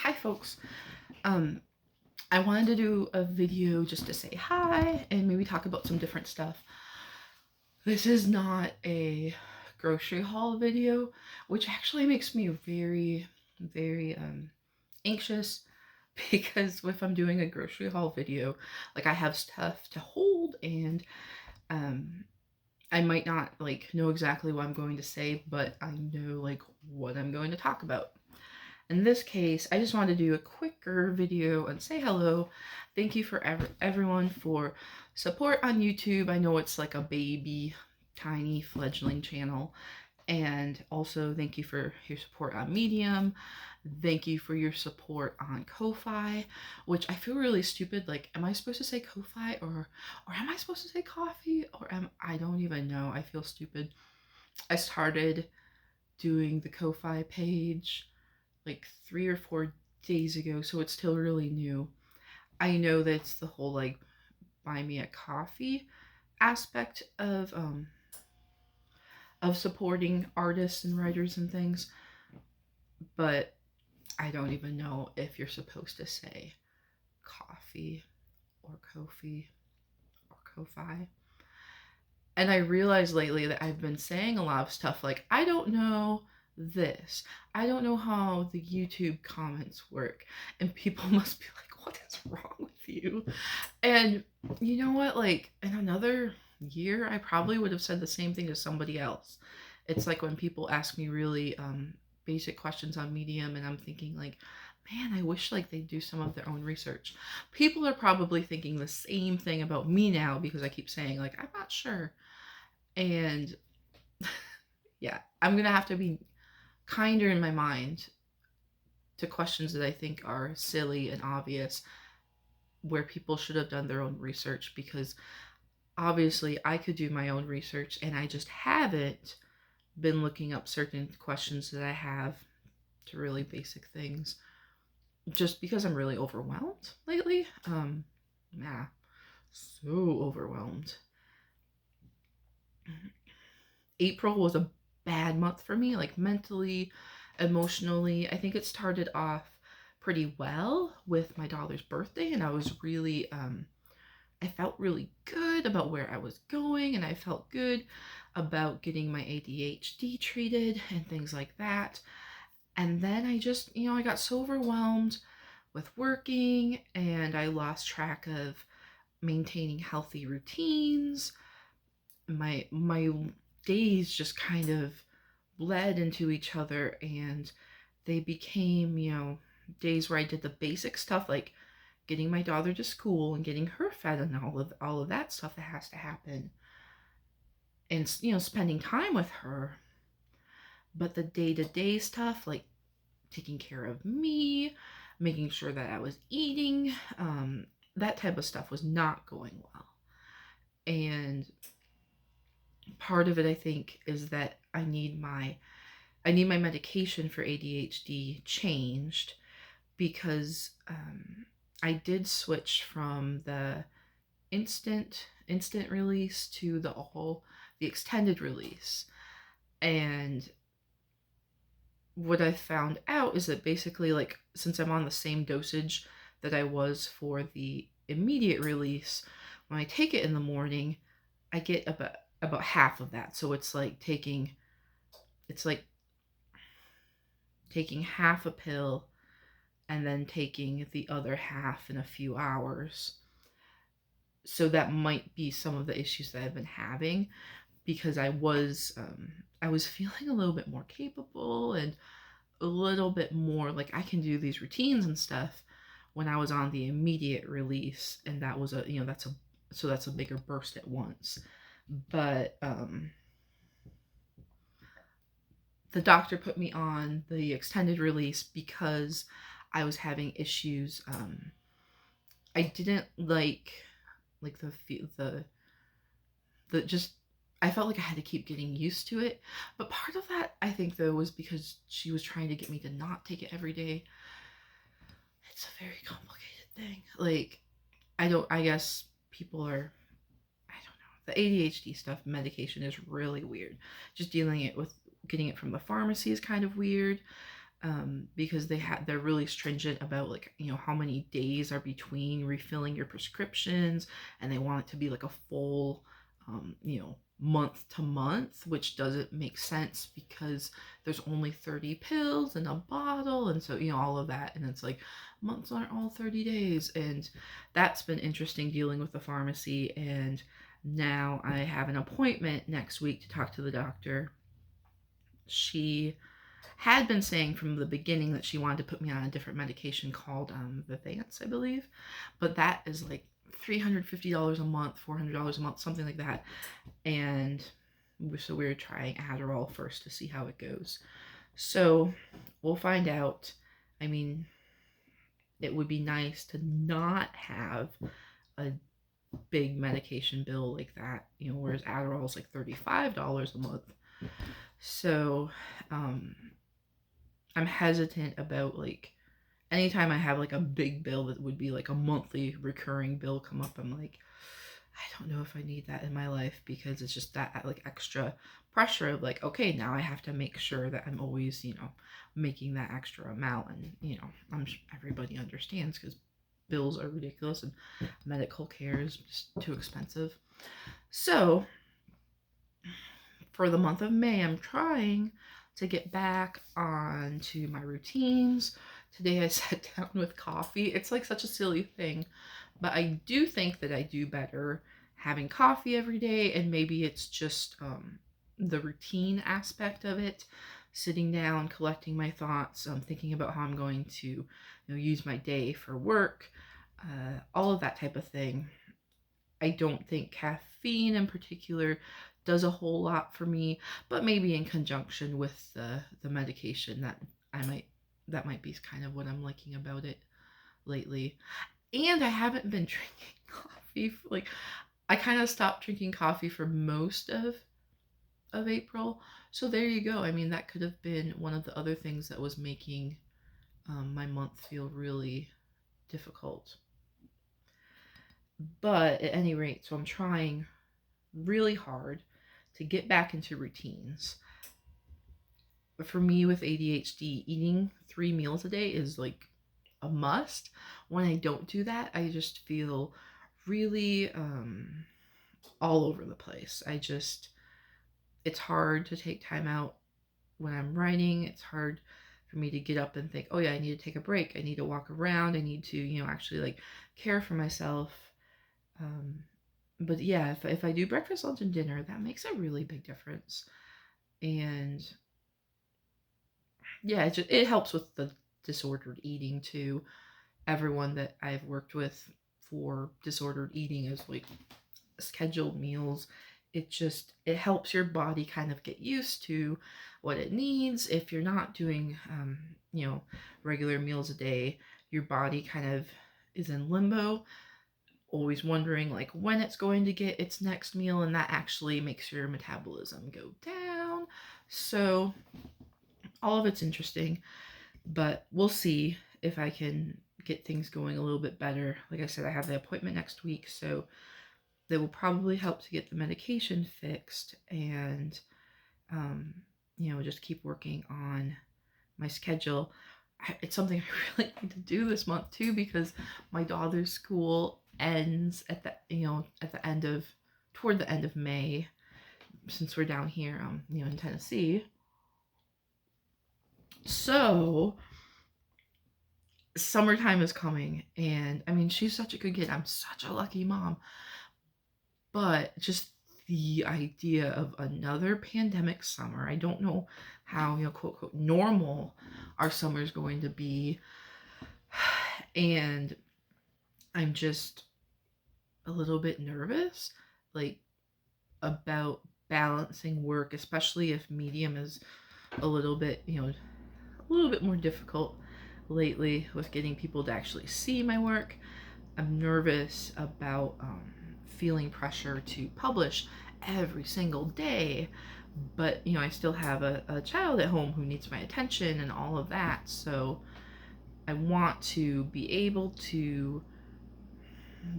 Hi folks. I wanted to do a video just to say hi and maybe talk about some different stuff. This is not a grocery haul video, which actually makes me very anxious because if I'm doing a grocery haul video, like I have stuff to hold and um I might not know exactly what I'm going to say, but I know what I'm going to talk about. In this case, I just wanted to do a quicker video and say hello. Thank you for everyone for support on YouTube. I know it's like a baby, tiny fledgling channel. And also thank you for your support on Medium. Thank you for your support on Ko-Fi, which I feel really stupid. Like, am I supposed to say Ko-Fi or am I supposed to say coffee? I don't even know. I feel stupid. I started doing the Ko-Fi page like 3 or 4 days ago, so it's still really new. I know that's the whole buy me a coffee aspect of supporting artists and writers and things, but I don't even know if you're supposed to say coffee or Ko-fi or Ko-fi. And I realized lately that I've been saying a lot of stuff like, I don't know this. I don't know how the YouTube comments work. And people must be like, what is wrong with you? And you know what? Like, in another year, I probably would have said the same thing to somebody else. It's like when people ask me really basic questions on Medium, and I'm thinking, like, man, I wish they'd do some of their own research. People are probably thinking the same thing about me now because I keep saying, like, I'm not sure. And yeah, I'm gonna have to be kinder in my mind to questions that I think are silly and obvious, where people should have done their own research, because obviously I could do my own research and I just haven't been looking up certain questions that I have to really basic things just because I'm really overwhelmed lately. Yeah, so overwhelmed. April was a bad month for me, like mentally, emotionally. I think it started off pretty well with my daughter's birthday, and I was really, I felt really good about where I was going, and I felt good about getting my ADHD treated and things like that. And then I just, I got so overwhelmed with working, and I lost track of maintaining healthy routines. My days just kind of bled into each other, and they became, days where I did the basic stuff like getting my daughter to school and getting her fed and all of that stuff that has to happen, and spending time with her. But the day-to-day stuff, like taking care of me, making sure that I was eating, that type of stuff was not going well. And part of it, I think, is that I need my medication for ADHD changed, because I did switch from the instant release to the extended release. And what I found out is that basically, like, since I'm on the same dosage that I was for the immediate release, when I take it in the morning, I get about half of that. So it's like taking half a pill and then taking the other half in a few hours. So that might be some of the issues that I've been having, because I was feeling a little bit more capable and a little bit more like I can do these routines and stuff when I was on the immediate release, and that was that's a bigger burst at once. But the doctor put me on the extended release because I was having issues. I didn't like the just, I felt like I had to keep getting used to it. But part of that, I think, though, was because she was trying to get me to not take it every day. It's a very complicated thing. Like, I guess people are, I don't know. The ADHD stuff, medication is really weird. Just dealing it with getting it from the pharmacy is kind of weird. because they're really stringent about, like, how many days are between refilling your prescriptions, and they want it to be like a full, month to month, which doesn't make sense because there's only 30 pills in a bottle, and so all of that, and it's like months aren't all 30 days, and that's been interesting dealing with the pharmacy. And now I have an appointment next week to talk to the doctor. She had been saying from the beginning that she wanted to put me on a different medication called Vivance, I believe, but that is like $350 a month, $400 a month, something like that. And so we were trying Adderall first to see how it goes. So we'll find out. I mean, it would be nice to not have a big medication bill like that, whereas Adderall is like $35 a month. So I'm hesitant about, like, anytime I have like a big bill that would be like a monthly recurring bill come up, I'm like, I don't know if I need that in my life, because it's just that like extra pressure of like, okay, now I have to make sure that I'm always, making that extra amount. And, I'm sure everybody understands because bills are ridiculous and medical care is just too expensive. So for the month of May, I'm trying to get back onto my routines. Today I sat down with coffee. It's like such a silly thing, but I do think that I do better having coffee every day, and maybe it's just the routine aspect of it, sitting down, collecting my thoughts, thinking about how I'm going to use my day for work, all of that type of thing. I don't think caffeine in particular does a whole lot for me, but maybe in conjunction with the medication that might be kind of what I'm liking about it lately. And I haven't been drinking coffee like, I kind of stopped drinking coffee for most of April. So there you go. I mean, that could have been one of the other things that was making my month feel really difficult. But at any rate, so I'm trying really hard to get back into routines. For me with ADHD, eating 3 meals a day is like a must. When I don't do that, I just feel really all over the place. It's hard to take time out when I'm writing. It's hard for me to get up and think, oh yeah, I need to take a break. I need to walk around. I need to, actually like care for myself. But yeah, if I do breakfast, lunch, and dinner, that makes a really big difference. And yeah, it helps with the disordered eating too. Everyone that I've worked with for disordered eating is like scheduled meals. It helps your body kind of get used to what it needs. If you're not doing regular meals a day, your body kind of is in limbo, always wondering like when it's going to get its next meal, and that actually makes your metabolism go down. So all of it's interesting, but we'll see if I can get things going a little bit better. Like I said, I have the appointment next week, so that will probably help to get the medication fixed, and just keep working on my schedule. It's something I really need to do this month too, because my daughter's school ends at the toward the end of May, since we're down here in Tennessee. So summertime is coming, and I mean, she's such a good kid. I'm such a lucky mom. But just the idea of another pandemic summer, I don't know how, quote, quote, normal our summer is going to be. And I'm just a little bit nervous, like, about balancing work, especially if medium is a little bit more difficult lately with getting people to actually see my work. I'm nervous about feeling pressure to publish every single day, but I still have a child at home who needs my attention and all of that. So I want to be able to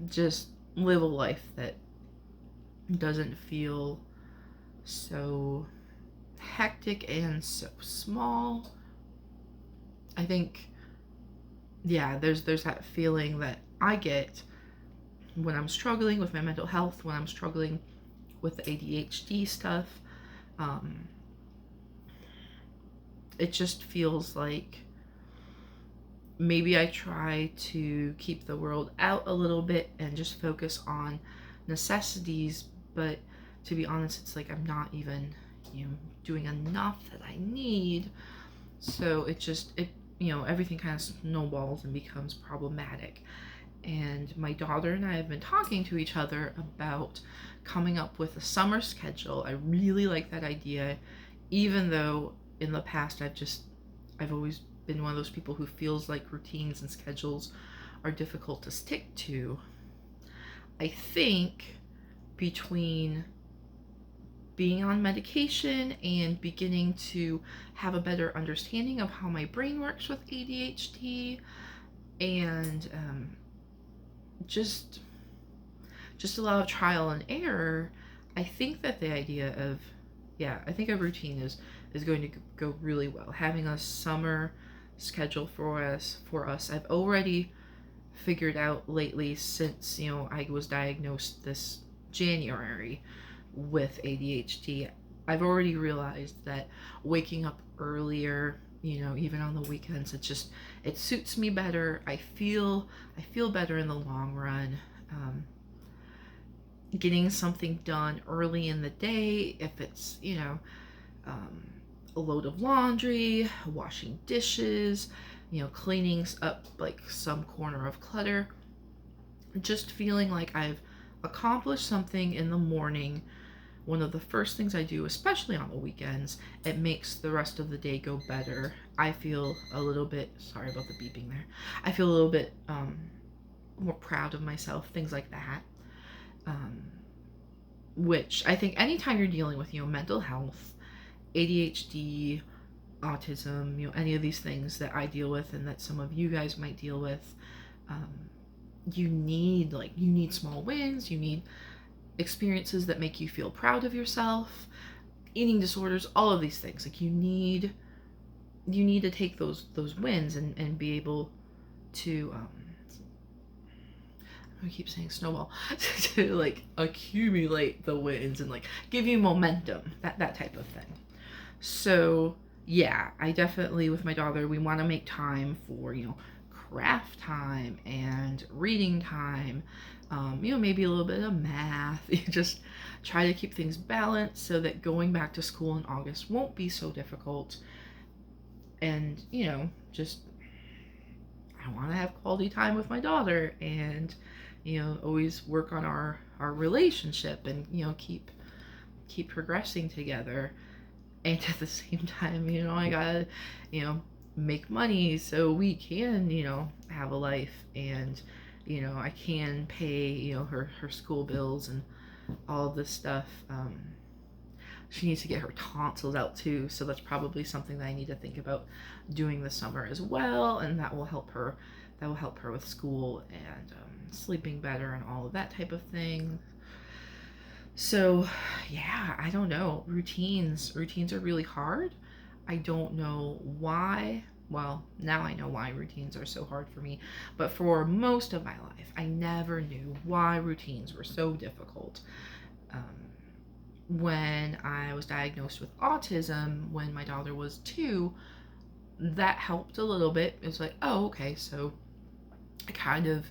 just live a life that doesn't feel so hectic and so small. I think, yeah, there's that feeling that I get when I'm struggling with my mental health, when I'm struggling with the ADHD stuff. Um, it just feels like maybe I try to keep the world out a little bit and just focus on necessities, but to be honest, it's like I'm not even, doing enough that I need. So everything kind of snowballs and becomes problematic. And my daughter and I have been talking to each other about coming up with a summer schedule. I really like that idea, even though in the past I've always been one of those people who feels like routines and schedules are difficult to stick to. I think between being on medication and beginning to have a better understanding of how my brain works with ADHD, and just a lot of trial and error, I think that the idea of, I think a routine is going to go really well. Having a summer schedule for us, I've already figured out lately, since I was diagnosed this January with ADHD. I've already realized that waking up earlier, even on the weekends, it suits me better. I feel better in the long run. Getting something done early in the day, if it's a load of laundry, washing dishes, cleaning up like some corner of clutter, just feeling like I've accomplished something in the morning. One of the first things I do, especially on the weekends, it makes the rest of the day go better. I feel a little bit, sorry about the beeping there, I feel a little bit more proud of myself, things like that. Which I think anytime you're dealing with, mental health, ADHD, autism, any of these things that I deal with and that some of you guys might deal with, you need small wins, you need experiences that make you feel proud of yourself. Eating disorders, all of these things, like you need to take those wins and be able to I keep saying snowball to like accumulate the wins and like give you momentum, that type of thing. So yeah, I definitely, with my daughter, we want to make time for craft time and reading time, maybe a little bit of math. You just try to keep things balanced so that going back to school in August won't be so difficult. And just I want to have quality time with my daughter, and always work on our relationship, and keep progressing together. And at the same time, I gotta make money so we can have a life, and I can pay her school bills and all of this stuff. She needs to get her tonsils out too, so that's probably something that I need to think about doing this summer as well, and that will help her with school and sleeping better and all of that type of thing. So yeah, I don't know, routines are really hard. I don't know why. Well, now I know why routines are so hard for me, but for most of my life I never knew why routines were so difficult. When I was diagnosed with autism when my daughter was 2, that helped a little bit. It was like, oh, okay, so I kind of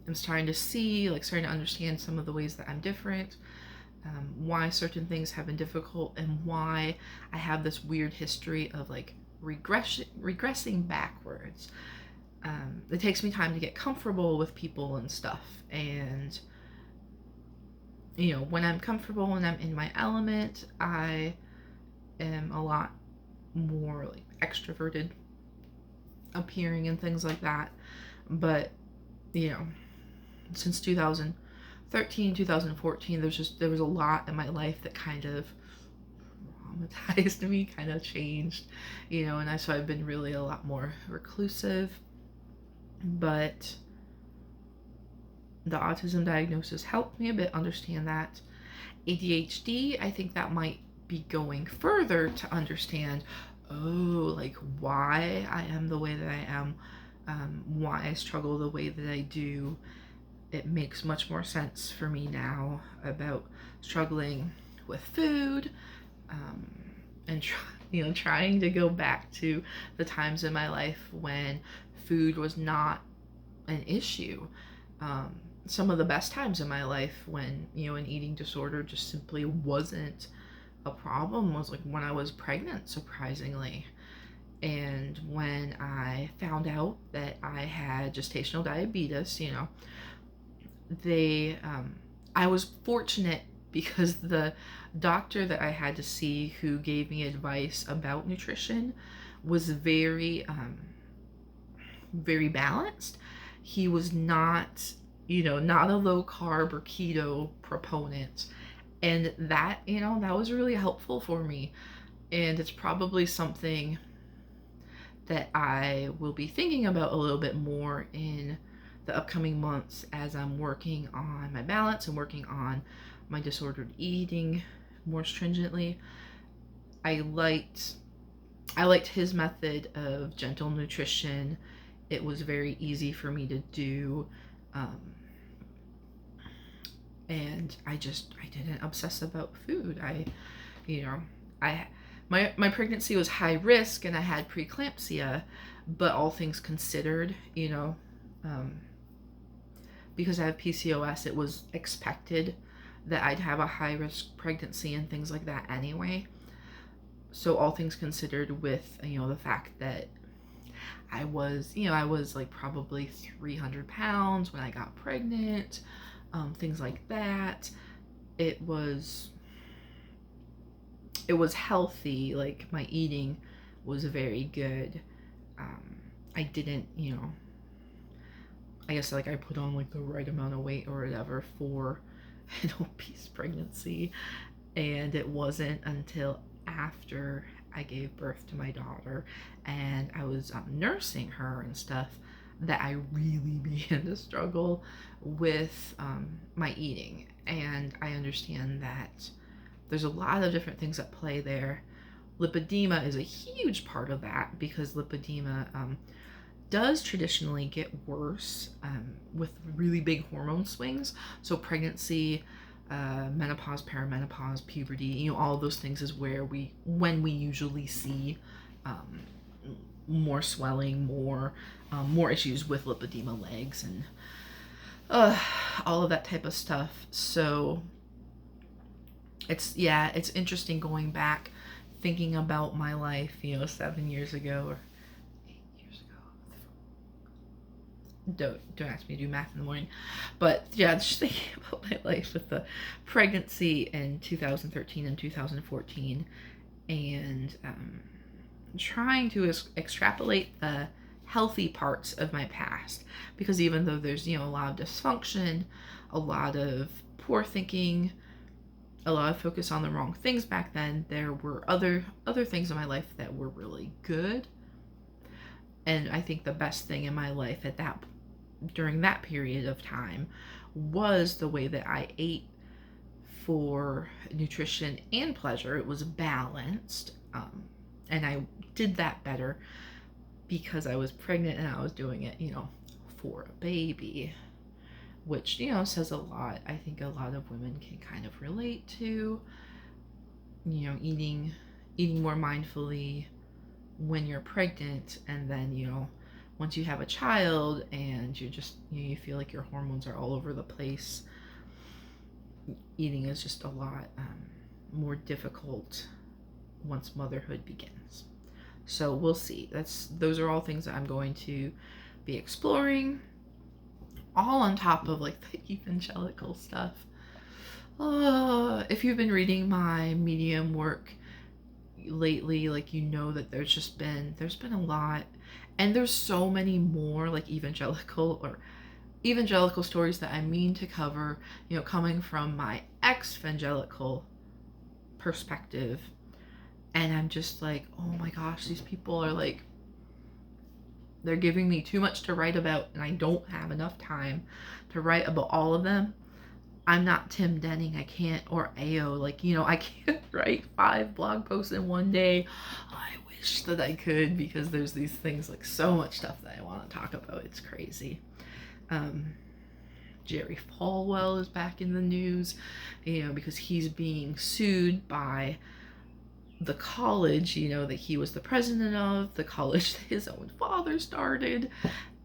am starting to understand some of the ways that I'm different, why certain things have been difficult, and why I have this weird history of like regressing backwards. It takes me time to get comfortable with people and stuff, and when I'm comfortable and I'm in my element, I am a lot more like extroverted appearing and things like that. But since 2013, 2014, there was a lot in my life that kind of traumatized me, kind of changed, and so I've been really a lot more reclusive. But the autism diagnosis helped me a bit understand that. ADHD, I think that might be going further to understand, oh, like why I am the way that I am, why I struggle the way that I do. It makes much more sense for me now about struggling with food, um, and trying to go back to the times in my life when food was not an issue. Some of the best times in my life when an eating disorder just simply wasn't a problem was like when I was pregnant, surprisingly. And when I found out that I had gestational diabetes, they I was fortunate because the doctor that I had to see who gave me advice about nutrition was very balanced. He was not a low carb or keto proponent, and that was really helpful for me. And it's probably something that I will be thinking about a little bit more in the upcoming months as I'm working on my balance and working on my disordered eating more stringently. I liked his method of gentle nutrition. It was very easy for me to do, and I didn't obsess about food. My pregnancy was high risk and I had preeclampsia, but all things considered, because I have PCOS, it was expected that I'd have a high risk pregnancy and things like that anyway. So all things considered, with the fact that I was like probably 300 pounds when I got pregnant, things like that, it was healthy. Like my eating was very good. I didn't, I guess like I put on like the right amount of weight or whatever for an obese pregnancy. And it wasn't until after I gave birth to my daughter and I was nursing her and stuff that I really began to struggle with my eating. And I understand that there's a lot of different things at play there. Lipedema is a huge part of that because lipedema does traditionally get worse with really big hormone swings. So pregnancy, menopause, perimenopause, puberty, all of those things is when we usually see more swelling, more issues with lipedema, legs, and all of that type of stuff. So it's interesting going back, thinking about my life, 7 years ago or 8 years ago. Don't ask me to do math in the morning, but yeah, just thinking about my life with the pregnancy in 2013 and 2014, and trying to extrapolate the healthy parts of my past, because even though there's a lot of dysfunction, a lot of poor thinking, a lot of focus on the wrong things back then, there were other things in my life that were really good. And I think the best thing in my life during that period of time was the way that I ate for nutrition and pleasure. It was balanced, and I did that better because I was pregnant and I was doing it, for a baby, which, says a lot. I think a lot of women can kind of relate to, eating more mindfully when you're pregnant, and then, once you have a child and you're just, you feel like your hormones are all over the place, eating is just a lot more difficult once motherhood begins. So we'll see. Those are all things that I'm going to be exploring, all on top of like the evangelical stuff. If you've been reading my Medium work lately, like that there's been a lot, and there's so many more like evangelical stories that I mean to cover, coming from my ex-evangelical perspective. And I'm just like, oh my gosh, these people are like, they're giving me too much to write about, and I don't have enough time to write about all of them. I'm not Tim Denning. I can't, or AO, I can't write 5 blog posts in one day. I wish that I could, because there's these things, like so much stuff that I want to talk about. It's crazy. Jerry Falwell is back in the news, because he's being sued by the college, that he was the president of, the college that his own father started.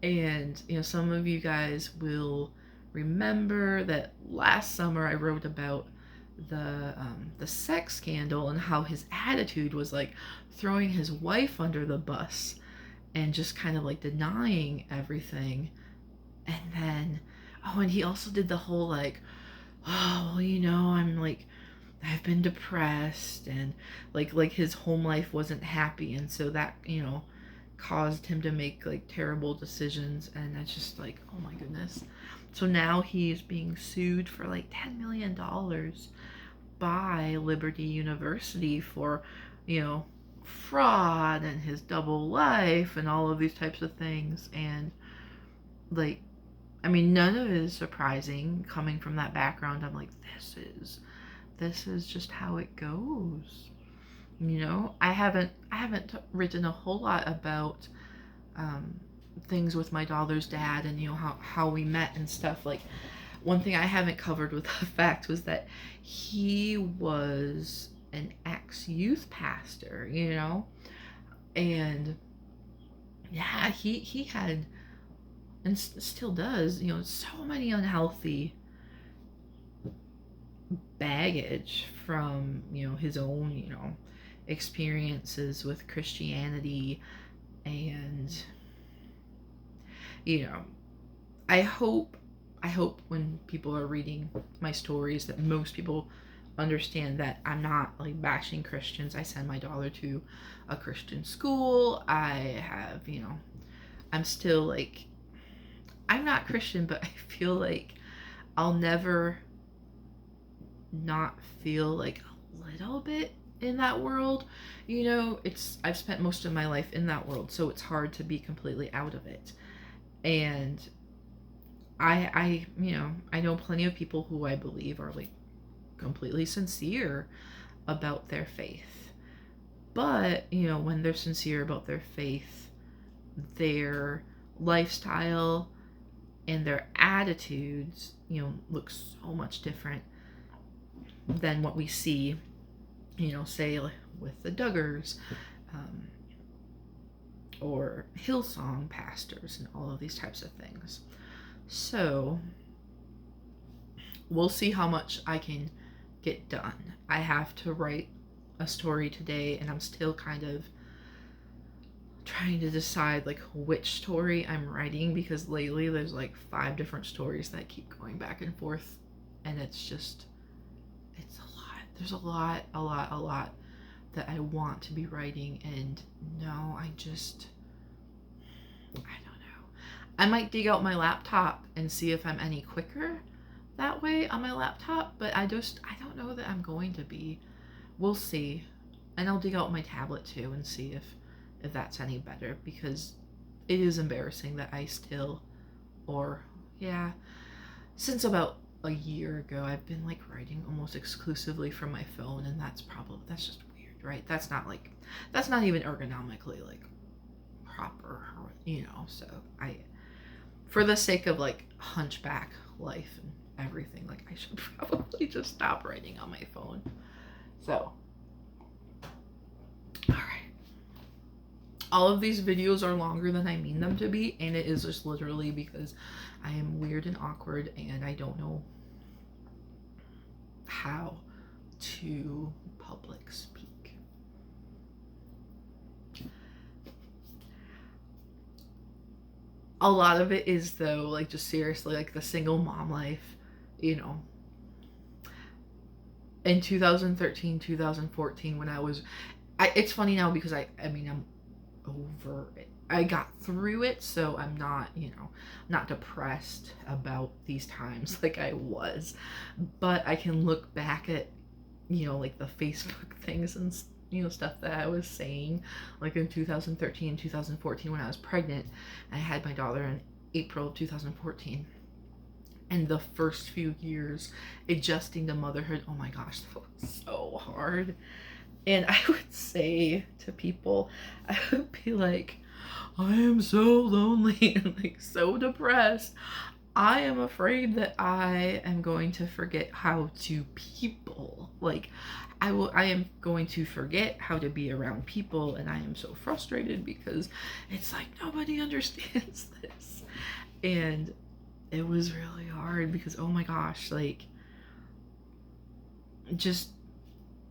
And, some of you guys will remember that last summer I wrote about the sex scandal and how his attitude was like throwing his wife under the bus and just kind of like denying everything. And then, and he also did the whole like, I've been depressed, and like his home life wasn't happy, and so that, caused him to make like terrible decisions. And that's just like, oh my goodness. So now he's being sued for like $10 million by Liberty University for, fraud and his double life and all of these types of things. And like, none of it is surprising coming from that background. I'm like, this is just how it goes. I haven't written a whole lot about things with my daughter's dad and how we met and stuff. Like, one thing I haven't covered with the fact was that he was an ex-youth pastor, and yeah, he had, and still does, so many unhealthy baggage from, his own, experiences with Christianity. And, I hope when people are reading my stories that most people understand that I'm not like bashing Christians. I send my daughter to a Christian school. I have, I'm still like, I'm not Christian, but I feel like I'll never not feel like a little bit in that world. I've spent most of my life in that world, so it's hard to be completely out of it. And I know plenty of people who I believe are like completely sincere about their faith. But, when they're sincere about their faith, their lifestyle and their attitudes, look so much different than what we see, say with the Duggars, or Hillsong pastors and all of these types of things. So we'll see how much I can get done. I have to write a story today, and I'm still kind of trying to decide like which story I'm writing, because lately there's like 5 different stories that keep going back and forth, and it's a lot. There's a lot that I want to be writing, and no, I don't know. I might dig out my laptop and see if I'm any quicker that way on my laptop, but I don't know that I'm going to be. We'll see. And I'll dig out my tablet too and see if that's any better, because it is embarrassing that I still, since about a year ago, I've been like writing almost exclusively from my phone, and that's just weird, right? That's not even ergonomically like proper, so for the sake of like hunchback life and everything, like I should probably just stop writing on my phone. So, all right. All of these videos are longer than I mean them to be, and it is just literally because I am weird and awkward, and I don't know how to public speak. A lot of it is, though, like just seriously, like the single mom life, in 2013, 2014, when it's funny now because I'm over it. I got through it, so I'm not, not depressed about these times like I was. But I can look back at, like the Facebook things and, stuff that I was saying, like in 2013, 2014, when I was pregnant. I had my daughter in April of 2014. And the first few years adjusting to motherhood, oh my gosh, that was so hard. And I would say to people, I would be like, I am so lonely and like so depressed. I am afraid that I am going to forget how to people. Like I am going to forget how to be around people, and I am so frustrated because it's like nobody understands this. And it was really hard because oh my gosh, like just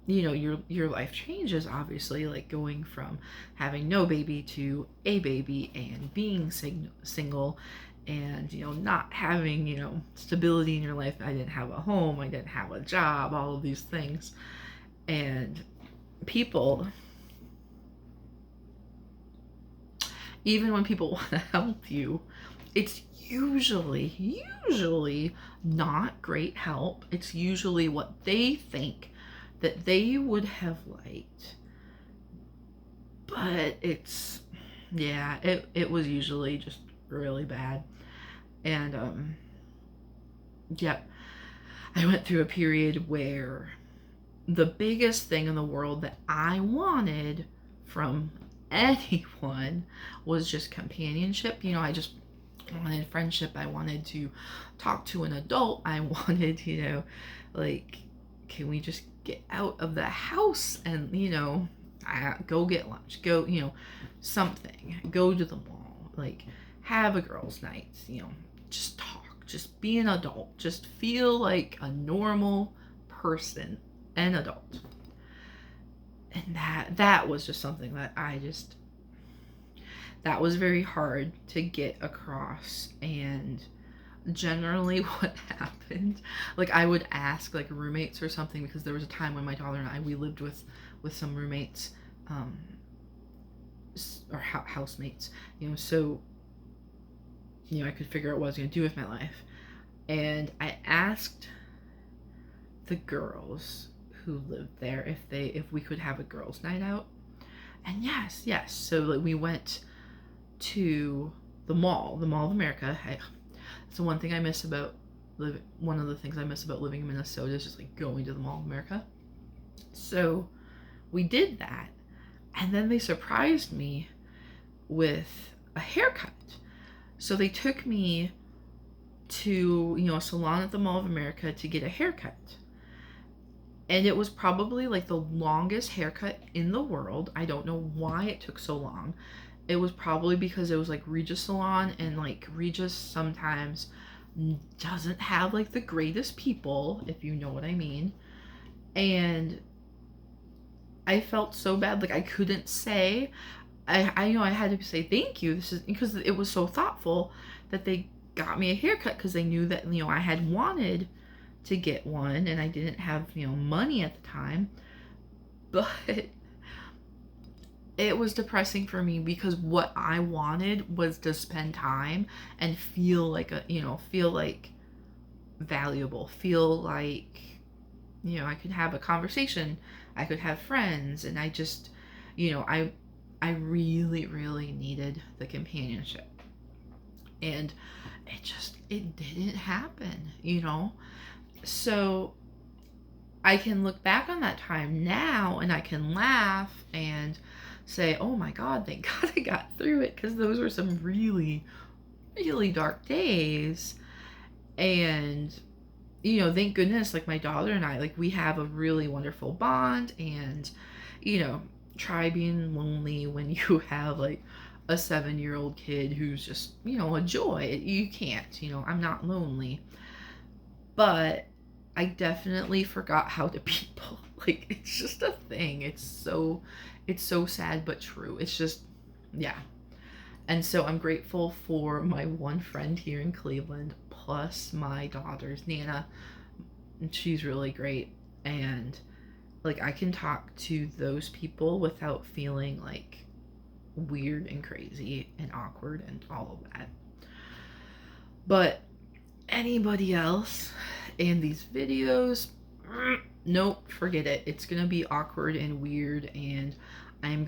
your life changes, obviously, like going from having no baby to a baby and being single, and not having stability in your life. I didn't have a home, I didn't have a job, all of these things. And people, even when people want to help you, it's usually not great help. It's usually what they think that they would have liked. But it was usually just really bad. And yeah, I went through a period where the biggest thing in the world that I wanted from anyone was just companionship. I just wanted friendship. I wanted to talk to an adult. I wanted, like, can we just get out of the house and, go get lunch, go, something, go to the mall, like, have a girls' night, just talk, just be an adult, just feel like a normal person, an adult. And that was just something that that was very hard to get across. And generally what happened, like I would ask like roommates or something, because there was a time when my daughter and we lived with some roommates, or housemates, so I could figure out what I was going to do with my life. And I asked the girls who lived there if we could have a girls' night out. And yes. So like we went to the Mall of America. It's the one thing I miss about one of the things I miss about living in Minnesota is just like going to the Mall of America. So we did that, and then they surprised me with a haircut. So they took me to a salon at the Mall of America to get a haircut. And it was probably like the longest haircut in the world. I don't know why it took so long. It was probably because it was like Regis Salon, and like Regis sometimes doesn't have like the greatest people, if you know what I mean. And I felt so bad, like I couldn't say. I had to say thank you. This is because it was so thoughtful that they got me a haircut, because they knew that I had wanted to get one, and I didn't have money at the time. But it was depressing for me, because what I wanted was to spend time and feel like feel like valuable, feel like I could have a conversation, I could have friends, and I just I really needed the companionship. And it didn't happen. So I can look back on that time now and I can laugh and say, oh my God, thank God I got through it, because those were some really dark days. And thank goodness, like my daughter and I, like we have a really wonderful bond. And try being lonely when you have like a 7-year-old kid who's just a joy. You can't, I'm not lonely. But I definitely forgot how to people. Like, it's just a thing. It's so sad but true. It's just, yeah. And so I'm grateful for my one friend here in Cleveland, plus my daughter's Nana. And she's really great. And like I can talk to those people without feeling like weird and crazy and awkward and all of that. But anybody else in these videos, nope, forget it. It's gonna be awkward and weird, and I'm